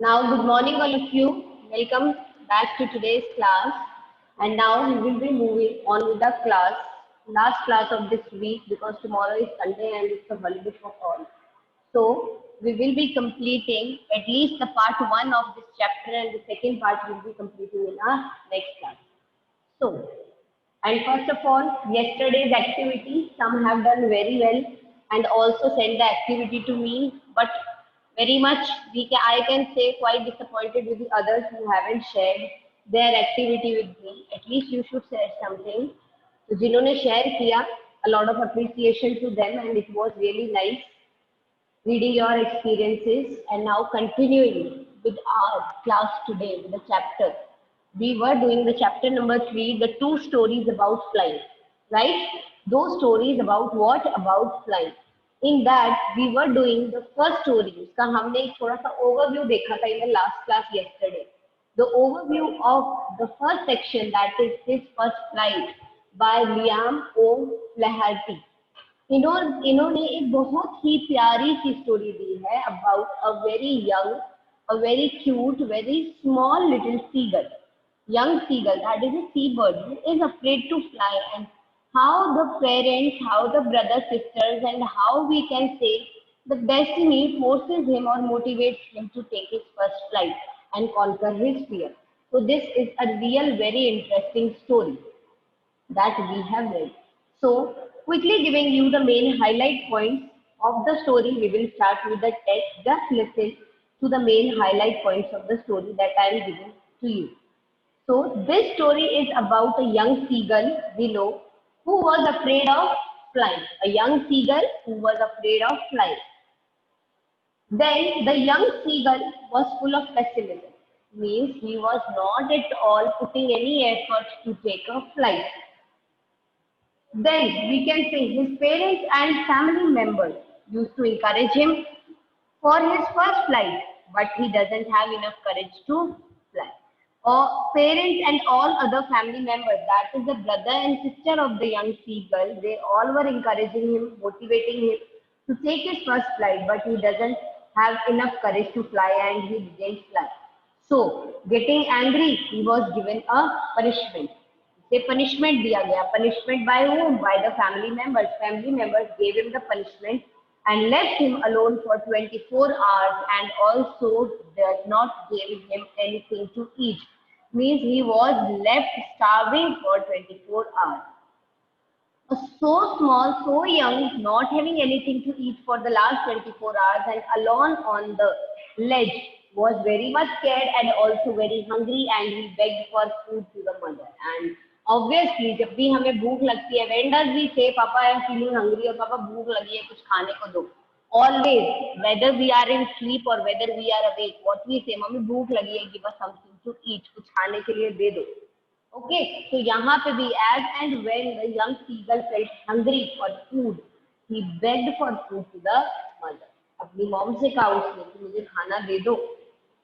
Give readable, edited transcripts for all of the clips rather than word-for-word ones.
Now, good morning, all of you. Welcome back to today's class. And now we will be moving on with the class, last class of this week because tomorrow is Sunday and it's a holiday for all. So, we will be completing at least the part one of this chapter, and the second part will be completing in our next class. So, and first of all, yesterday's activity, some have done very well and also sent the activity to me, but very much I can say quite disappointed with the others who haven't shared their activity with me. At least you should share something. So, जिन्होंने share किया, a lot of appreciation to them, and it was really nice reading your experiences. And now continuing with our class today with the chapter. We were doing the chapter number 3, the two stories about flying, right? Those stories about what? About flying. In that, we were doing the first story. उसका हमने एक थोड़ा सा overview देखा था in the last class yesterday. The overview of the first section, that is his first flight by Liam O'Flaherty. इन्होंने एक बहुत ही प्यारी सी स्टोरी दी है about a very young, a very cute, very small little seagull, young seagull, that is a seabird, who is afraid to fly, and how the parents, how the brothers, sisters, and how we can say the destiny forces him or motivates him to take his first flight and conquer his fear. So this is a real very interesting story that we have read. So, quickly giving you the main highlight points of the story, we will start with the text. Just listen to the main highlight points of the story that I am giving to you. So, this story is about a young seagull below who was afraid of flying. A young seagull who was afraid of flying. Then the young seagull was full of pessimism, means he was not at all putting any effort to take a flight. Then we can say his parents and family members used to encourage him for his first flight, but he doesn't have enough courage to fly. Or parents and all other family members, that is the brother and sister of the young seagull, they all were encouraging him, motivating him to take his first flight, but he doesn't have enough courage to fly and he didn't fly. So, getting angry, he was given a punishment. से punishment दिया गया. Punishment by whom? By the family members. Family members gave him the punishment and left him alone for 24 hours, and also did not give him anything to eat. Means he was left starving for 24 hours. So small, so young, not having anything to eat for the last 24 hours and alone on the ledge, was very much scared and also very hungry, and he begged for food to the mother. And obviously, जब भी हमें भूख लगती है, when does we say, Papa, I am feeling hungry, और पापा भूख लगी है, कुछ खाने को दो. Always, whether we are in sleep or whether we are awake, what we say, mummy भूख लगी है, give us something to eat, कुछ खाने के लिए दे दो. Okay, so यहाँ पे भी as and when the young seagull felt hungry for food, he begged for food to the mother. अपनी mom से कहा उसने कि मुझे खाना दे दो.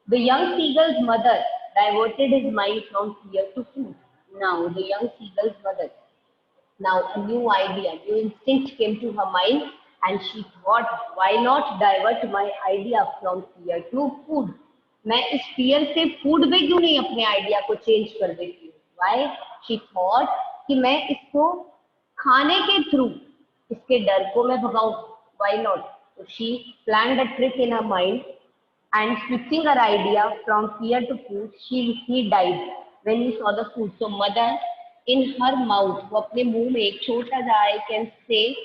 The young seagull's mother diverted his mind from fear to food. Now the young seagull's mother, now a new idea, new instinct came to her mind, and she thought, why not divert my idea from fear to food? मैं इस fear से food पे क्यों नहीं अपने idea को change कर देती हूँ? Why? She thought कि मैं इसको खाने के through इसके डर को मैं भगाऊं. Why not? So she planned a trick in her mind, and switching her idea from fear to food, he died when he saw the food. So mother in her mouth, वो अपने मुंह में एक छोटा सा I can say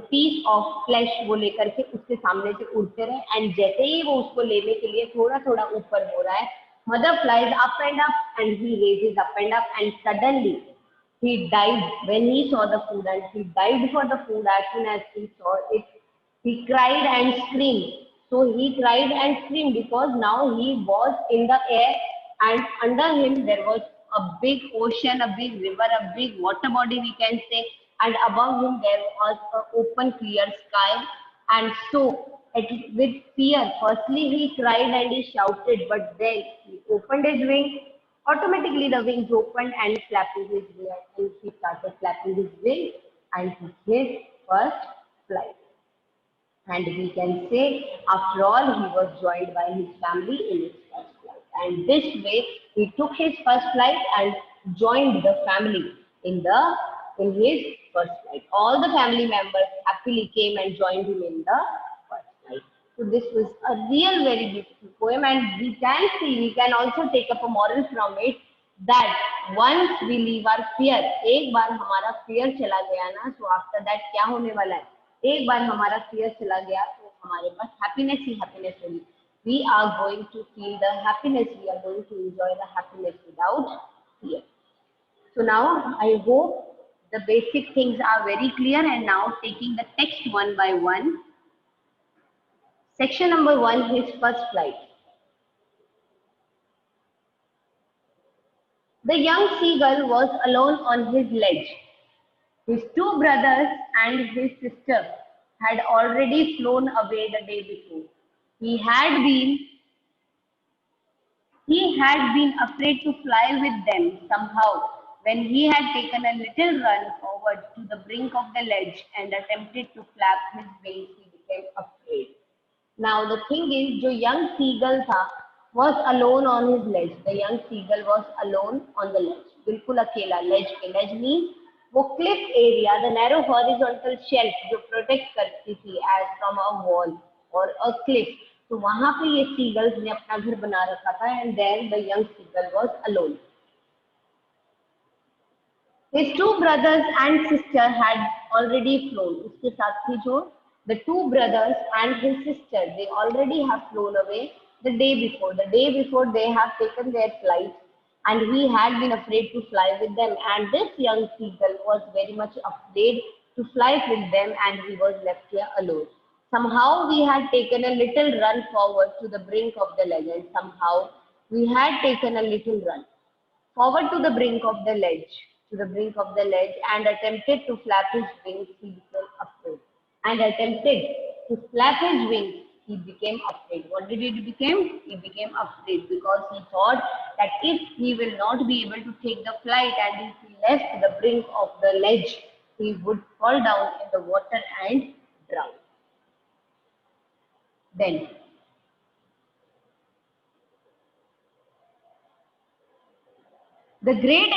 piece of flesh वो लेकर के उसके सामने से उड़ते रहे, and जैसे ही वो उसको लेने के लिए थोड़ा थोड़ा ऊपर हो रहा है, mother flies up and up and he raises up and up, and suddenly he died when he saw the food, and he died for the food as soon as he saw it. He cried and screamed. So he cried and screamed because now he was in the air, and under him there was a big ocean, a big river, a big water body we can say, and above him there was an open clear sky. And so with fear, firstly he cried and he shouted, but then he opened his wings. Automatically the wings opened and flapping his wings, and he started flapping his wings and took his first flight. And we can say, after all, he was joined by his family in his first flight. And this way, he took his first flight and joined the family in his first flight. All the family members happily came and joined him in the first flight. So this was a real very beautiful poem, and we can see, we can also take up a moral from it that once we leave our fear, एक बार हमारा fear चला गया ना, so after that क्या होने वाला है? एक बार हमारा fear चला गया तो हमारे पास happiness ही happiness होगी. We are going to feel the happiness. We are going to enjoy the happiness without fear. So now I hope the basic things are very clear, and now taking the text one by one. Section number 1, his first flight. The young seagull was alone on his ledge. His two brothers and his sister had already flown away the day before. He had been afraid to fly with them somehow when he had taken a little run forward to the brink of the ledge and attempted to flap his wings. He became afraid. Now the thing is, जो young seagull था was alone on his ledge. The young seagull was alone on the ledge. बिल्कुल अकेला ledge पे. Ledge means वो cliff area, the narrow horizontal shelf जो protect करती थी as from a wall or a cliff. तो वहाँ पे ये seagulls ने अपना घर बना रखा था, and then the young seagull was alone. His two brothers and sister had already flown. उसके साथ ही जो the two brothers and his sister, they already have flown away the day before. The day before they have taken their flight, and he had been afraid to fly with them. And this young seagull was very much afraid to fly with them, and he was left here alone. Somehow we had taken a little run forward to the brink of the ledge, and somehow we had taken a little run forward to the brink of the ledge, and attempted to flap his wings. He became afraid. And attempted to flap his wings, he became afraid. What did he become? He became afraid because he thought that if he will not be able to take the flight and if he left the brink of the ledge, he would fall down in the water and drown. Then the great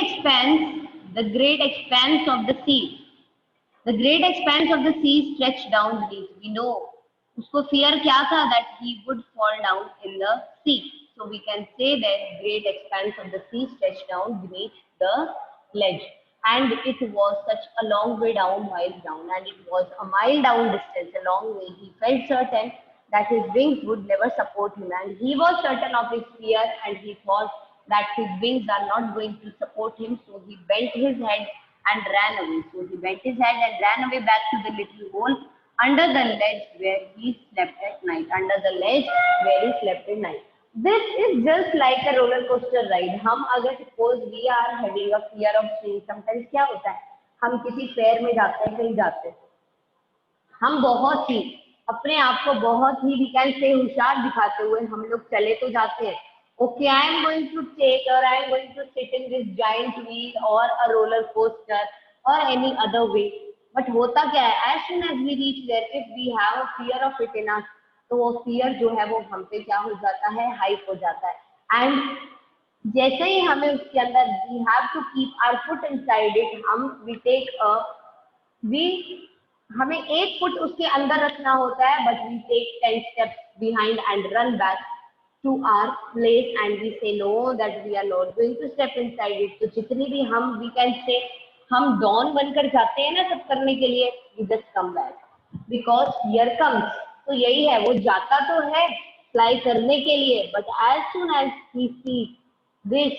expanse of the sea. The great expanse of the sea stretched down beneath. We know उसको fear क्या था, that he would fall down in the sea. So we can say that great expanse of the sea stretched down beneath the ledge. And it was such a long way down, miles down, and it was a mile down distance, a long way. He felt certain that his wings would never support him, and he was certain of his fear, and he thought that his wings are not going to support him. So he bent his head and ran away. So he bent his head and ran away back to the little hole under the ledge where he slept at night. Under the ledge where he slept at night. This is just like a roller coaster ride. हम अगर suppose we are having a fear of swing, sometimes क्या होता है, हम किसी fair में जाते हैं, कहीं जाते हैं, हम बहुत ही अपने आप को बहुत ही we can say होशियार दिखाते हुए हम लोग चले तो जाते हैं. Okay, I am going to take, or I am going to sit in this giant wheel or a roller coaster or any other way. But होता क्या है, as soon as we reach there, if we have a fear of it in us, तो वो fear जो है वो हम पे क्या हो जाता है, hype हो जाता है. And जैसे ही हमें उसके अंदर we have to keep our foot inside it, हमें एक फुट उसके अंदर रखना होता है, but we take 10 steps behind and run back to our place, and we say no, that we are not going to step inside it. तो जितनी भी हम we can say हम डॉन बनकर जाते हैं ना सब करने के लिए, we just come back because fear comes. तो यही है, वो जाता तो है फ्लाई करने के लिए, but as soon as he sees this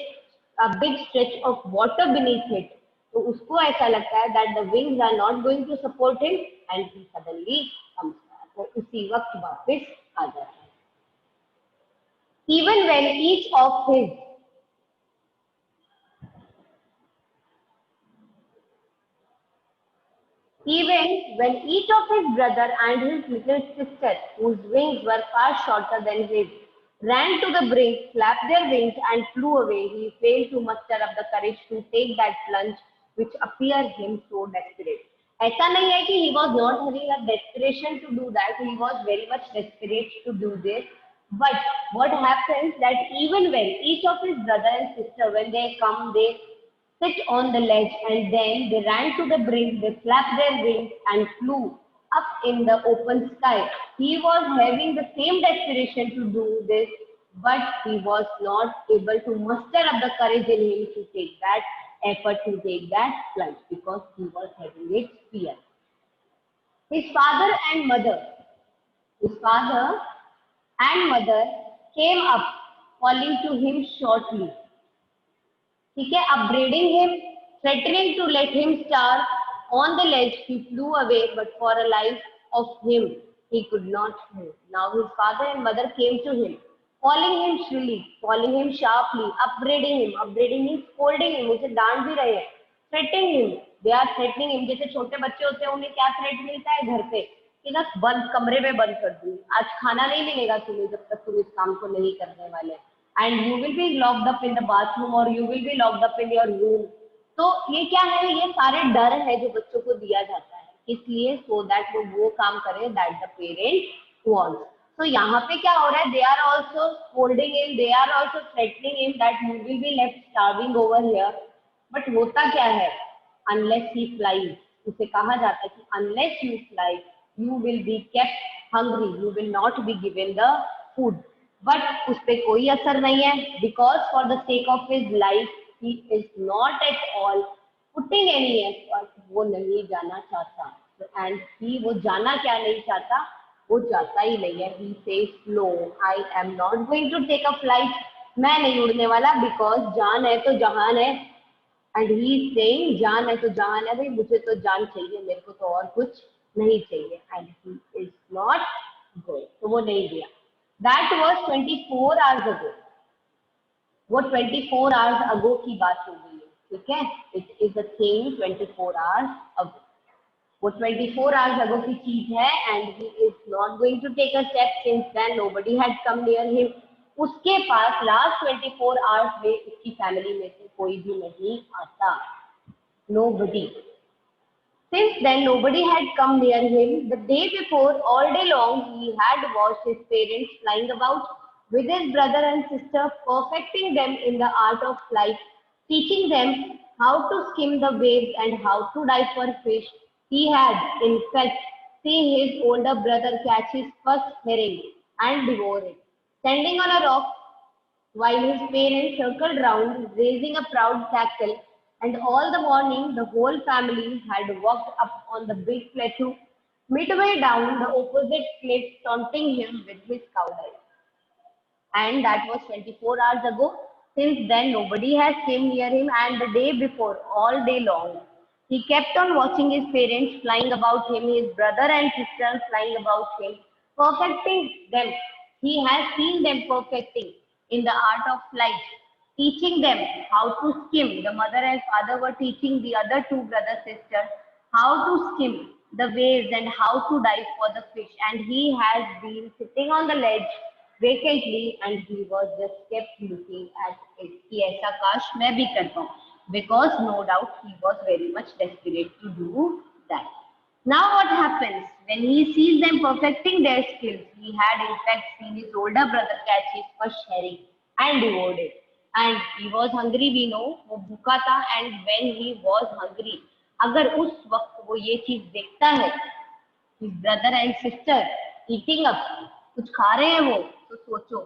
a big stretch of water beneath it, तो उसको ऐसा लगता है that the wings are not going to support him, and he suddenly comes back. वो उसी वक्त वापस आ जाता है. Even when each of his brother and his little sister, whose wings were far shorter than his, ran to the brink, flapped their wings and flew away, he failed to muster up the courage to take that plunge which appeared him so desperate. ऐसा नहीं है कि he was not having a desperation to do that. He was very much desperate to do this. But what happens that even when each of his brother and sister, when they come, they sit on the ledge and then they ran to the brink, they flapped their wings and flew up in the open sky. He was having the same desperation to do this, but he was not able to muster up the courage in him to take that effort, to take that flight, because he was having it fear. His father and mother, his father and mother came up, calling to him shortly. ठीक है, upbraiding him, threatening to let him starve on the ledge. He flew away, but for a life of him, he could not move. Now his father and mother came to him, calling him shrilly, calling him sharply, upbraiding him, scolding him, उसे डांट भी रहे हैं, threatening him. They are threatening him. जैसे छोटे बच्चे होते हैं, उन्हें क्या थ्रेट मिलता है घर पे कि ना बंद कमरे में बंद कर दूंगी, आज खाना नहीं मिलेगा तुम्हें जब तक तुम इस काम को नहीं करने वाले, and you will be locked up in the bathroom or you will be locked up in your room. तो ये क्या है, ये सारे डर है जो बच्चों को दिया जाता है, इसलिए so that वो काम करें that the parent wants. तो यहाँ पे क्या हो रहा है, they are also scolding him, they are also threatening him that you will be left starving over here. But होता क्या है, unless he flies, उसे कहा जाता है कि unless you fly, you will be kept hungry, you will not be given the food. But उस पर कोई असर नहीं है, because for the sake of his life he is not at all putting any effort, वो नहीं जाना चाहता, एंड ही वो जाना क्या नहीं चाहता, वो जाता ही नहीं है. He says no, I am not going to take a flight, मैं नहीं उड़ने वाला, बिकॉज जान है तो जहान है, एंड ही इज सेइंग जान है तो जहान है, भाई मुझे तो जान चाहिए, मेरे को तो और कुछ नहीं चाहिए, and he is not going, तो वो नहीं गया. That was 24 hours ago. वो 24 hours ago की बात हो गई है, ठीक है. It is a thing 24 hours ago. वो 24 hours ago की चीज है, and he is not going to take a step since then nobody had come near him. उसके पास last 24 hours में उसकी फैमिली में से कोई भी नहीं आता. Nobody. Since then, nobody had come near him. The day before, all day long, he had watched his parents flying about with his brother and sister, perfecting them in the art of flight, teaching them how to skim the waves and how to dive for fish. He had, in fact, seen his older brother catch his first herring and devour it, standing on a rock while his parents circled round, raising a proud cackle. And all the morning, the whole family had walked up on the big plateau, midway down the opposite cliff, taunting him with his cowbell. And that was 24 hours ago. Since then, nobody has came near him, and the day before, all day long, he kept on watching his parents flying about him, his brother and sister flying about him, perfecting them. He has seen them perfecting in the art of flight, teaching them how to skim. The mother and father were teaching the other two brother sisters how to skim the waves and how to dive for the fish. And he has been sitting on the ledge vacantly, and he was just kept looking at it. कि ऐसा काश मैं भी कर पाऊँ, because no doubt he was very much desperate to do that. Now what happens when he sees them perfecting their skills? He had in fact seen his older brother catch his first herring and devoured it. And he was hungry, we know, वो भूखा था. And when he was hungry, अगर उस वक्त वो ये चीज देखता है, his brother and sister eating up, कुछ खा रहे हैं वो, तो सोचो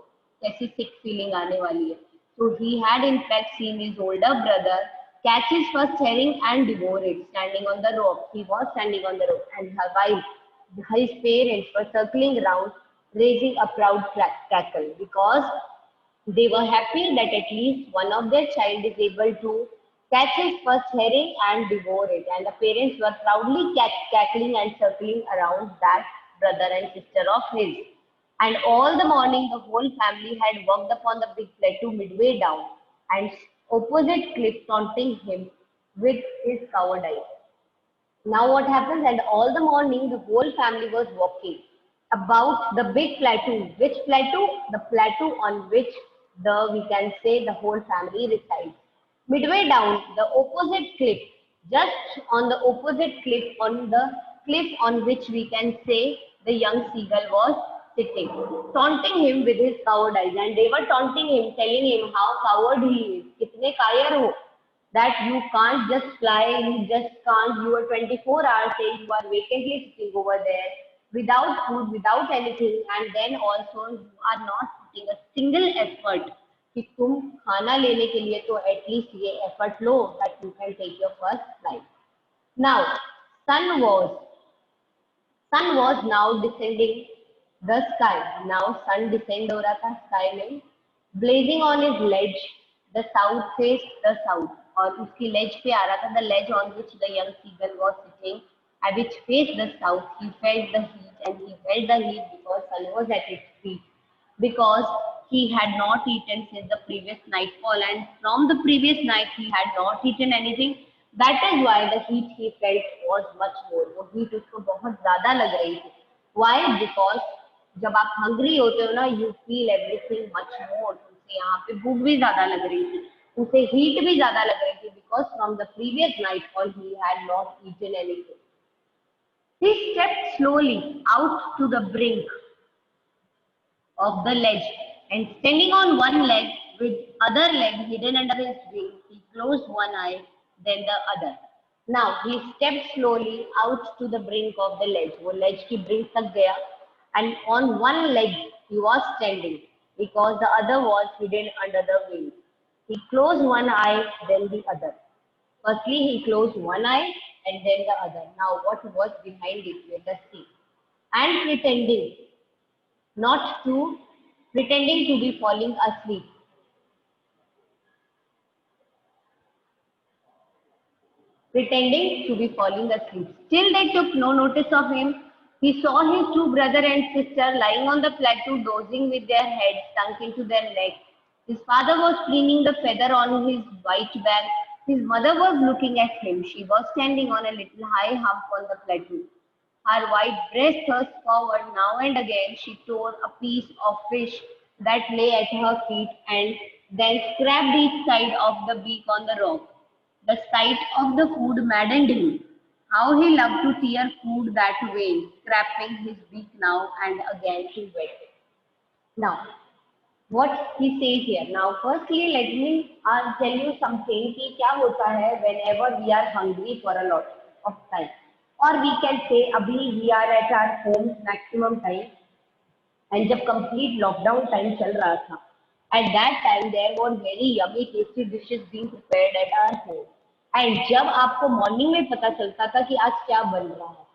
कैसी sick feeling आने वाली है. So he had in fact seen his older brother catch his first herring and devour it, standing on the rock. He was standing on the rock, and while his parents were circling around, raising a proud cackle, because they were happy that at least one of their child is able to catch his first herring and devour it. And the parents were proudly cackling and circling around that brother and sister of his. And all the morning, the whole family had walked upon the big plateau midway down and opposite cliff, taunting him with his cowardice. Now what happens? And all the morning, the whole family was walking about the big plateau. Which plateau? The plateau on which we can say the whole family resides. Midway down the opposite cliff, just on the opposite cliff on which we can say the young seagull was sitting, taunting him with his cowardice. And they were taunting him, telling him how coward he is. Kitne kayar ho that you can't just fly, you just can't. You are 24 hours saying you are vacantly sitting over there without food, without anything, and then also you are not putting a single effort कि तुम खाना लेने के लिए तो at least ये effort लो that you can take your first flight. Now son was sun was now descending the sky. Now sun descend हो रहा था sky में, blazing on his ledge. The south faced the south, और उसकी ledge पे आ रहा था. The ledge on which the young seagull was sitting, and which faced the south. He felt the heat, and he felt the heat because sun was at its feet. Because he had not eaten since the previous nightfall, and from the previous night he had not eaten anything. That is why the heat he felt was much more. वो heat उसको बहुत ज़्यादा लग रही थी. Why? Because जब आप hungry होते हो ना, you feel everything much more. उनसे यहाँ पे भूख भी ज़्यादा लग रही थी, उनसे heat भी ज़्यादा लग रही थी. Because from the previous nightfall he had not eaten anything. He stepped slowly out to the brink of the ledge, and standing on one leg with other leg hidden under his wing, he closed one eye, then the other. Now he stepped slowly out to the brink of the ledge. वो ledge की brink तक गया, and on one leg he was standing because the other was hidden under the wing. He closed one eye, then the other. Firstly, he closed one eye and then the other. Now, what was behind it? Let us see. And not to pretending to be falling asleep. Pretending to be falling asleep. Still they took no notice of him. He saw his two brother and sister lying on the plateau, dozing with their heads sunk into their necks. His father was preening the feather on his white back. His mother was looking at him. She was standing on a little high hump on the plateau. Her white breast thrust forward. Now and again she tore a piece of fish that lay at her feet and then scraped each side of the beak on the rock. The sight of the food maddened him. How he loved to tear food that way, scraping his beak now and again to wet it. Now, what he says here. Now, firstly, let me tell you something कि क्या होता है whenever we are hungry for a lot of time, or we can say अभी we are at our home maximum time, and जब complete lockdown time चल रहा था, at that time there were very yummy tasty dishes being prepared at our home. And जब आपको morning में पता चलता था कि आज क्या बन रहा है,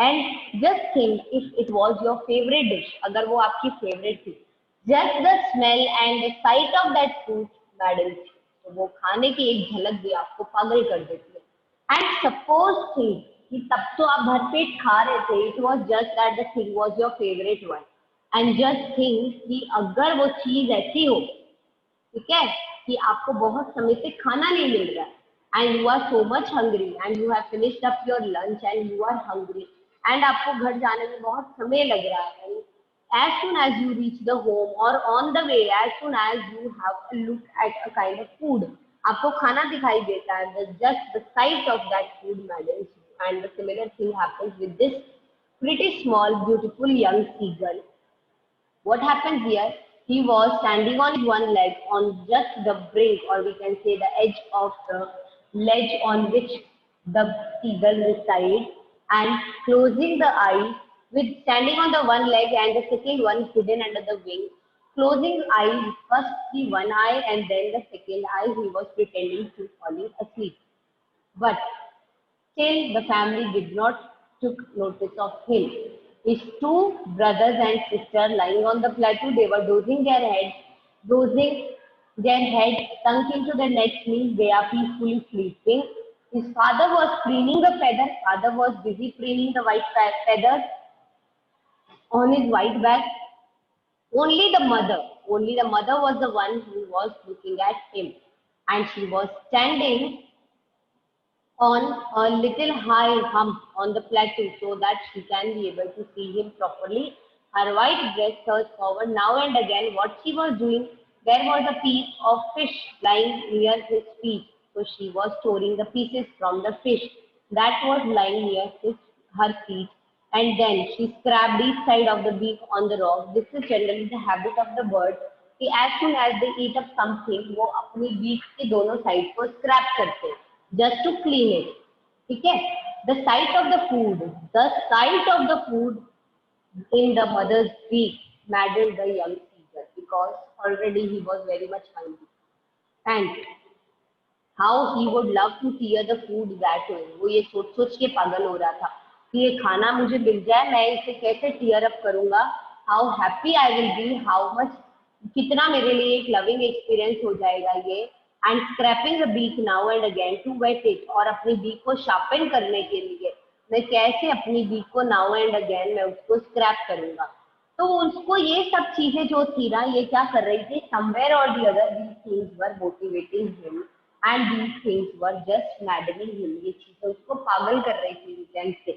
and just think if it was your favorite dish, अगर वो आपकी favorite थी, just the smell and the sight of that food maddens you. तो वो खाने की एक झलक भी आपको पागल कर देती है. And suppose think कि तब तो आप भरपेट खा रहे थे, it was just that the thing was your favorite one. And just think कि अगर वो चीज ऐसी हो, ठीक है, कि आपको बहुत समय से खाना नहीं मिल रहा है, and you are so much hungry and you have finished up your lunch and you are hungry and आपको घर जाने में बहुत समय लग रहा है. As soon as you reach the home or on the way, as soon as you have a look at a kind of food, आपको खाना दिखाई देता है, just the sight of that food matters. And the similar thing happens with this pretty small, beautiful young seagull. What happens here? He was standing on one leg on just the brink, or we can say the edge of the ledge on which the seagull resides, and closing the eye, with standing on the one leg and the second one hidden under the wing. Closing eye, first the one eye and then the second eye, he was pretending to falling asleep. But still, the family did not took notice of him. His two brothers and sister lying on the plateau, they were dozing their heads sunk into their necks, means they are peacefully sleeping. His father was preening the feather. Father was busy preening the white feather on his white back. Only the mother was the one who was looking at him, and she was standing on a little high hump on the plateau so that she can be able to see him properly. Her white dress surged forward now and again. What she was doing, there was a piece of fish lying near his feet. So she was storing the pieces from the fish that was lying near her feet, and then she scraped each side of the beak on the rock. This is generally the habit of the bird कि as soon as they eat up something, वो अपनी beak के दोनों side को scrap करते हैं, just to clean it. ठीक है? The sight of the food in the mother's beak maddened the young seagull because already he was very much hungry. And how he would love to tear the food that way. वो ये सोच सोच के पागल हो रहा था कि ये खाना मुझे मिल जाए, मैं इसे कैसे टीयर अप करूंगा. How happy I will be, how much, कितना मेरे लिए एक लविंग एक्सपीरियंस हो जाएगा ये. And scraping the beak now and again to whet it, और अपनी बीक को शार्पन करने के लिए मैं कैसे अपनी बीक को नाउ एंड अगेन मैं उसको स्क्रैप करूंगा. तो उसको ये सब चीजें जो थी ना, ये क्या कर रही थी, समवेयर और the other these things were motivating him and these things were just maddening him. ये चीजें उसको पागल कर रही थी वीकेंड से.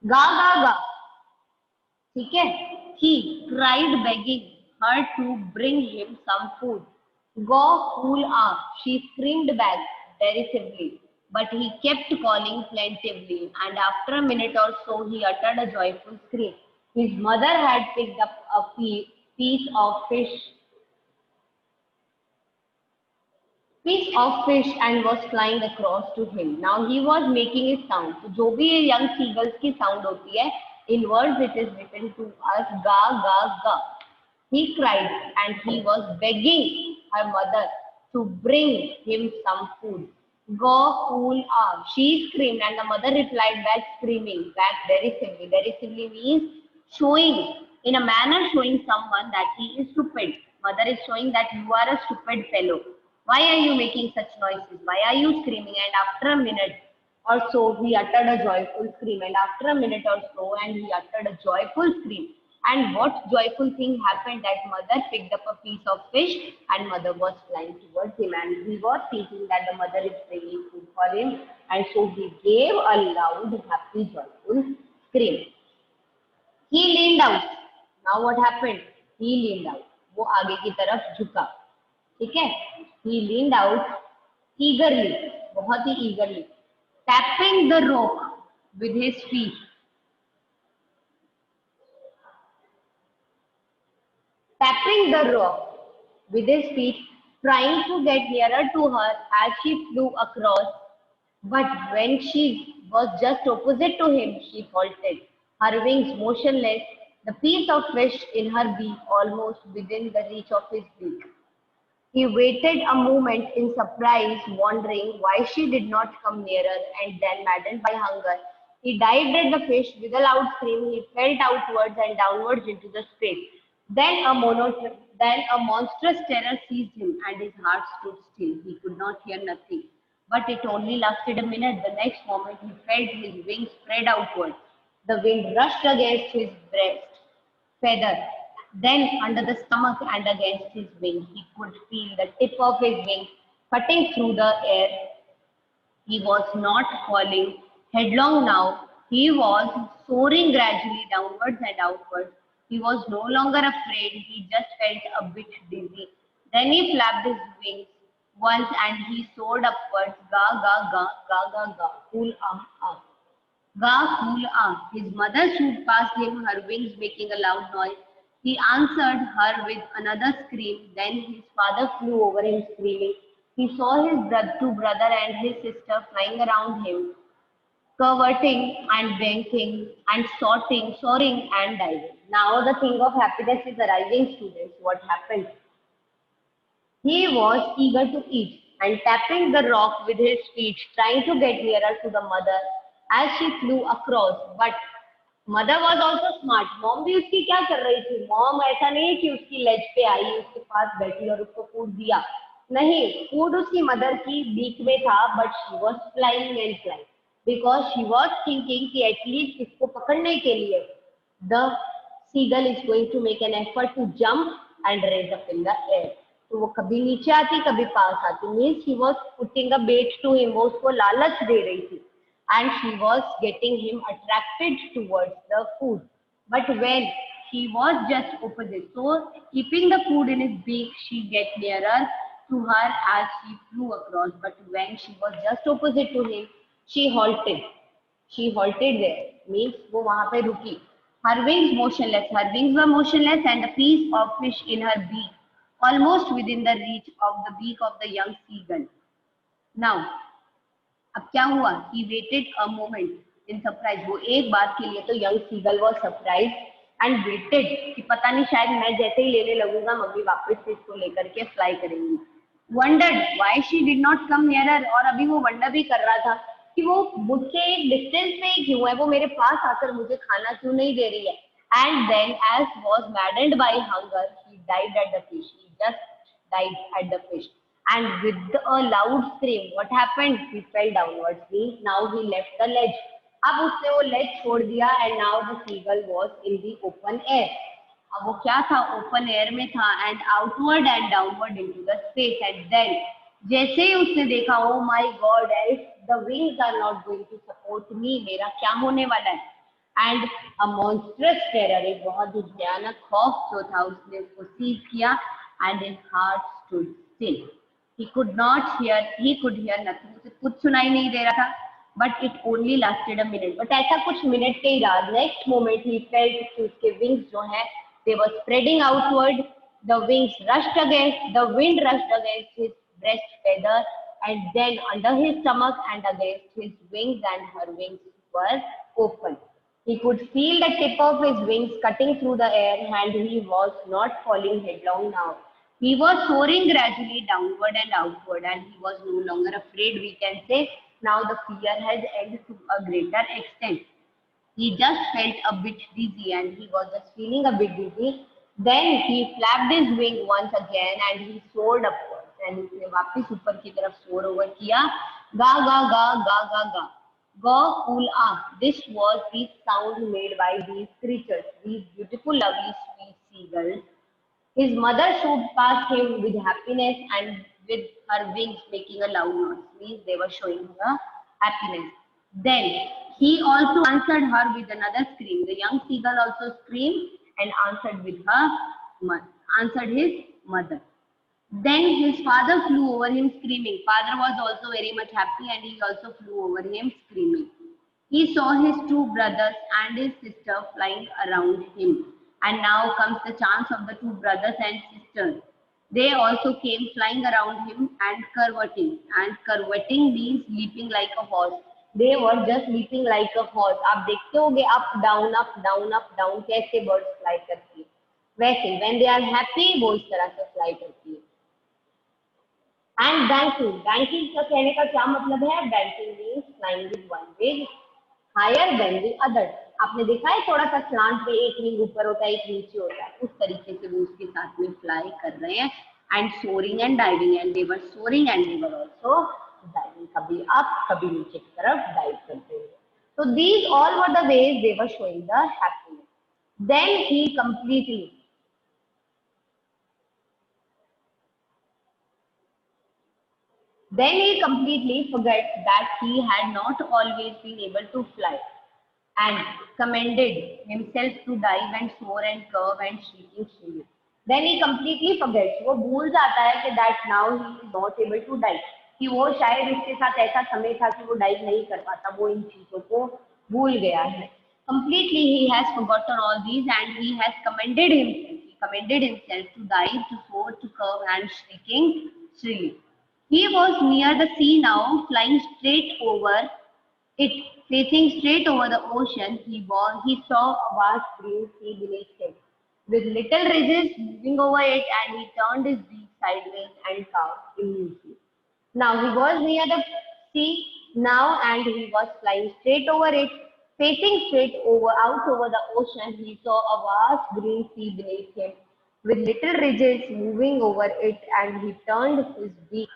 गा गा गा, ठीक है. He cried begging her to bring him some food. Go fool ah, she screamed back derisively, but he kept calling plaintively, and after a minute or so he uttered a joyful scream. His mother had picked up a piece of fish and was flying across to him. Now he was making a sound. So जो भी ये young seagulls की sound होती है, in words it is written to us ga ga ga. He cried and he was begging her mother to bring him some food. Go fool ah, she screamed, and the mother replied back screaming back derisively. Derisively means showing, in a manner showing someone that he is stupid. Mother is showing that you are a stupid fellow. Why are you making such noises? Why are you screaming? And after a minute or so, he uttered a joyful scream. And after a minute or so, and he uttered a joyful scream. And what joyful thing happened? That mother picked up a piece of fish, and mother was flying towards him. And he was thinking that the mother is bringing food for him. And so he gave a loud, happy, joyful scream. He leaned out. Now what happened? He leaned out. वो आगे की तरफ झुका. ठीक है. He leaned out eagerly, बहुत ही eagerly, tapping the rock with his feet. Tapping the rock with his feet, trying to get nearer to her as she flew across. But when she was just opposite to him, she halted, her wings motionless, the piece of fish in her beak almost within the reach of his beak. He waited a moment in surprise, wondering why she did not come nearer, and then, maddened by hunger, he dived at the fish. With a loud scream, he fell outwards and downwards into the space. Then a monstrous terror seized him, and his heart stood still. He could not hear nothing. But it only lasted a minute. The next moment, he felt his wings spread outward. The wind rushed against his breast feather, then under the stomach and against his wing. He could feel the tip of his wing cutting through the air. He was not falling headlong now. He was soaring gradually downwards and outwards. He was no longer afraid. He just felt a bit dizzy. Then he flapped his wings once and he soared upwards. Ga, ga, ga, ga, ga, ga. Cool, ah. Ga, cool, ah. His mother swooped past him, her wings making a loud noise. He answered her with another scream. Then his father flew over him screaming. He saw his two brother and his sister flying around him, curveting and banking and soaring and diving. Now the thing of happiness is arriving, students. What happened? He was eager to eat and tapping the rock with his feet, trying to get nearer to the mother as she flew across. But mother was also smart. Mom भी उसकी क्या कर रही थी? Mom ऐसा नहीं कि उसकी लेज पे आई, उसके पास बैठी और उसको फूड दिया. नहीं, फूड उसकी मदर की बीक में था, but she was flying and flying because she was thinking कि at least इसको पकड़ने के लिए the seagull is going to make an effort to jump and raise up in the air. तो वो कभी नीचे आती, कभी पास आती. Means she was putting a bait to him. वो उसको लालच दे रही थी. And she was getting him attracted towards the food. But when he was just opposite, so keeping the food in his beak, she get nearer to her as she flew across, but when she was just opposite to him, she halted. She halted there, means वो वहाँ पे रुकी. Her wings motionless. Her wings were motionless, and a piece of fish in her beak, almost within the reach of the beak of the young seagull. Now, अब क्या हुआ? He waited a moment in surprise. वो एक बार के लिए तो young seagull was surprised and waited कि पता नहीं शायद मैं जैसे ही लेने लगूंगा मम्मी वापस से इसको लेकर के फ्लाई करेंगी. Wondered why she did not come nearer. और अभी वो वंडर भी कर रहा था कि वो मुझसे एक डिस्टेंस पे ही क्यों है, वो मेरे पास आकर मुझे खाना क्यों नहीं दे रही है. And then, as was maddened by hunger, he dived at the fish. He just dived at the fish. And with a loud scream, what happened? He fell downwards. Means now he left the ledge. अब उसने वो ledge छोड़ दिया and now the seagull was in the open air. अब वो क्या था? Open air में था and outward and downward into the space. And then जैसे ही उसने देखा, oh my God, if the wings are not going to support me, मेरा क्या होने वाला है? And a monstrous terror, एक बहुत ही भयानक खौफ जो था उसने उसको सीज किया and his heart stood still. He could hear nothing. उसे कुछ सुनाई नहीं दे रहा था. But it only lasted a minute. But ऐसा कुछ मिनट के ही रहा. Next moment he felt कि उसके wings जो है, they were spreading outward. The wind rushed against his breast feather, and then under his stomach and against his wings, and her wings were open. He could feel the tip of his wings cutting through the air, and he was not falling headlong now. He was soaring gradually downward and outward, and he was no longer afraid, we can say. Now the fear has ended to a greater extent. He just felt a bit dizzy, and he was just feeling a bit dizzy. Then he flapped his wing once again and he soared upwards. And उसने वापस ऊपर की तरफ soar over किया. Ga ga ga ga ga ga. Ga cool ah. This was the sound made by these creatures, these beautiful, lovely, sweet seagulls. His mother swooped past him with happiness and with her wings making a loud noise. Means they were showing her happiness. Then he also answered her with another scream. The young seagull also screamed and answered his mother. Then his father flew over him screaming. Father was also very much happy and he also flew over him screaming. He saw his two brothers and his sister flying around him. And now comes the chance of the two brothers and sisters. They also came flying around him and curveting. And curveting means leaping like a horse. They were just leaping like a horse. आप देखते होंगे up down up down up down कैसे birds fly करती है. वैसे when they are happy वो इस तरह से fly करती है. And banking का कहने का क्या मतलब है? Banking means flying with one wing higher than the other. आपने देखा है थोड़ा सा स्लांट पे एक विंग ऊपर होता है एक नीचे होता है, उस तरीके से वो उसके साथ में फ्लाई कर रहे हैं. And soaring and diving, and they were soaring and they were also diving. कभी up कभी नीचे की तरफ dive करते हुए. So these all were the ways they were showing the happiness. Then he completely forgot that he had not always been able to fly, and commended himself to dive and soar and curve and shrieking shrill. Then he completely forgets. वो भूल जाता है कि that now he is not able to dive. कि वो शायद उसके साथ ऐसा समय था कि वो डाइव नहीं कर पाता, वो इन चीजों को भूल गया है. Completely he has forgotten all these and he has commended himself. He commended himself to dive, to soar, to curve and shrieking shrilly. He was near the sea now, flying straight over it, facing straight over the ocean. He saw a vast green sea beneath him, with little ridges moving over it, and he turned his beak sideways and cowed immediately. Now he was near the sea now, and he was flying straight over it, facing straight out over the ocean. He saw a vast green sea beneath him, with little ridges moving over it, and he turned his beak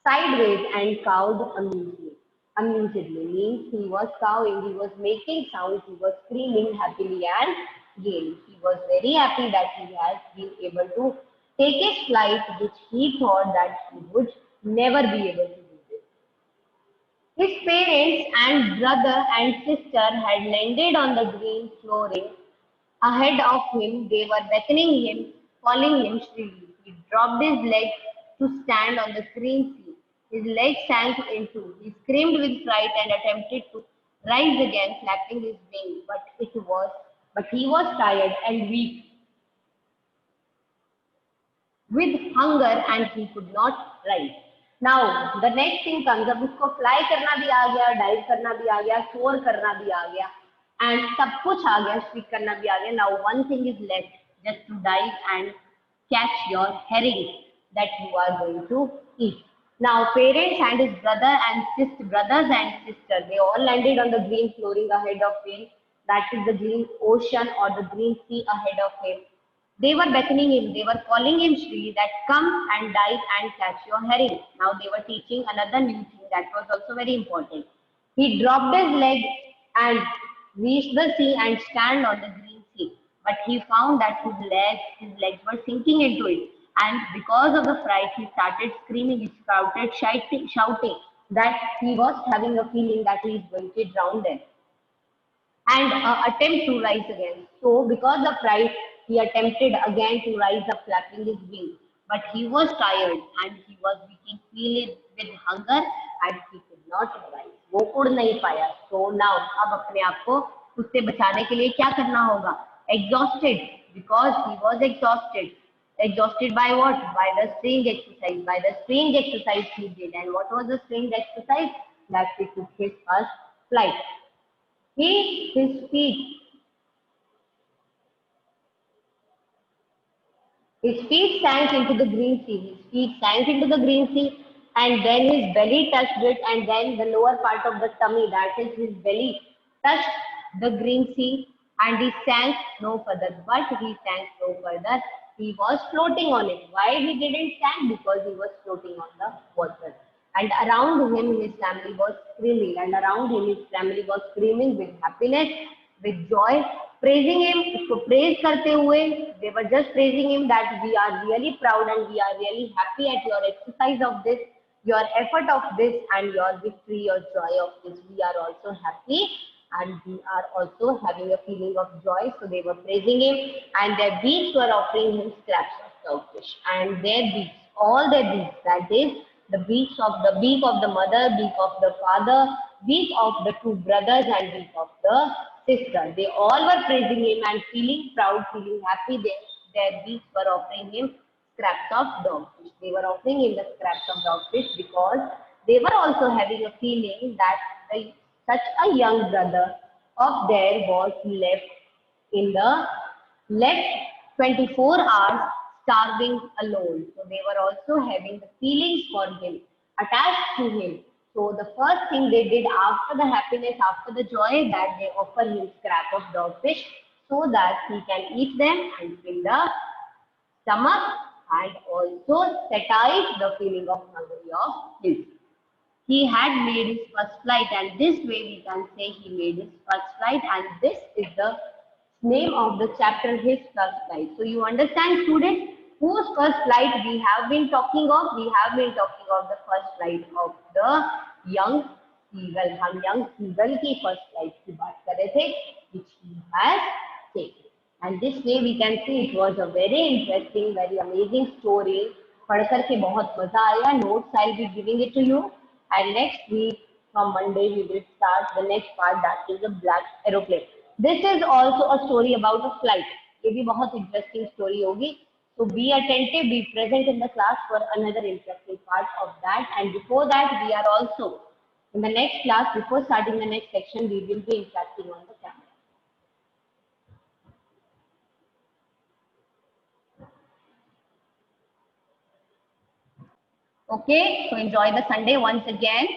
sideways and cowed amusedly. Amusedly means he was cowing, he was making sounds, he was screaming happily and gaily. He was very happy that he has been able to take his flight, which he thought that he would never be able to do this. His parents and brother and sister had landed on the green flooring ahead of him. They were beckoning him, calling him shrilly. He dropped his legs to stand on the green sea. His legs sank into. He screamed with fright and attempted to rise again, flapping his wings. But he was tired and weak with hunger and he could not rise. Now the next thing comes up. उसको fly करना भी आ गया, dive करना भी आ गया, soar करना भी आ गया, and सब कुछ आ गया, speak करना भी आ गया. Now one thing is left, just to dive and catch your herring that you are going to eat. Now parents and his brothers and sisters, they all landed on the green flooring ahead of him. That is the green ocean or the green sea ahead of him. They were beckoning him, they were calling him Shri, that come and dive and catch your herring. Now they were teaching another new thing that was also very important. He dropped his leg and reached the sea and stand on the green sea. But he found that his legs were sinking into it. And because of the fright, he started screaming, he shouted, shouting that he was having a feeling that he is going to drown there and attempt to rise again. So because of pride, he attempted again to rise up, flapping his wings. But he was tired and he was weak, filled with hunger and he could not rise. वो उड़ नहीं पाया. So now अब अपने आप को उससे बचाने के लिए क्या करना होगा? Exhausted, because he was exhausted. Exhausted by what? By the strange exercise. By the strange exercise he did. And what was the strange exercise? That he took his first flight. His feet sank into the green sea. His feet sank into the green sea, and then his belly touched it, and then the lower part of the tummy, that is his belly, touched the green sea, and he sank no further. But he sank no further. He was floating on it. Why he didn't sink? Because he was floating on the water. And around him, his family was screaming, and around him, his family was screaming with happiness, with joy, praising him. उसको praise करते हुए, they were just praising him that we are really proud and we are really happy at your exercise of this, your effort of this, and your victory, your joy of this. We are also happy and we are also having a feeling of joy. So they were praising him, and their beaks were offering him scraps of dogfish, and their beaks, all their beaks, that is the beak of the mother, beak of the father, beak of the two brothers, and beak of the sister. They all were praising him and feeling proud, feeling happy. Their beaks were offering him scraps of dogfish. They were offering him the scraps of dogfish because they were also having a feeling that such a young brother of theirs was left 24 hours starving alone. So they were also having the feelings for him, attached to him. So the first thing they did after the happiness, after the joy, that they offer him scrap of dogfish so that he can eat them and fill the stomach and also satisfy the feeling of hunger of his. He had made his first flight, and this way we can say he made his first flight, and this is the name of the chapter, his first flight. So you understand, students, whose first flight we have been talking of? We have been talking of the first flight of the young seagull. हम young seagull की first flight की बात कर रहे थे, which he has taken. And this way we can see it was a very interesting, very amazing story. पढ़ करके बहुत मजा आया. Notes I'll be giving it to you. And next week from Monday we will start the next part, that is the black aeroplane. This is also a story about a flight. ये भी बहुत interesting story होगी. So be attentive, be present in the class for another interesting part of that. And before that, we are also in the next class. Before starting the next section, we will be interacting on the camera. Okay, so enjoy the Sunday once again.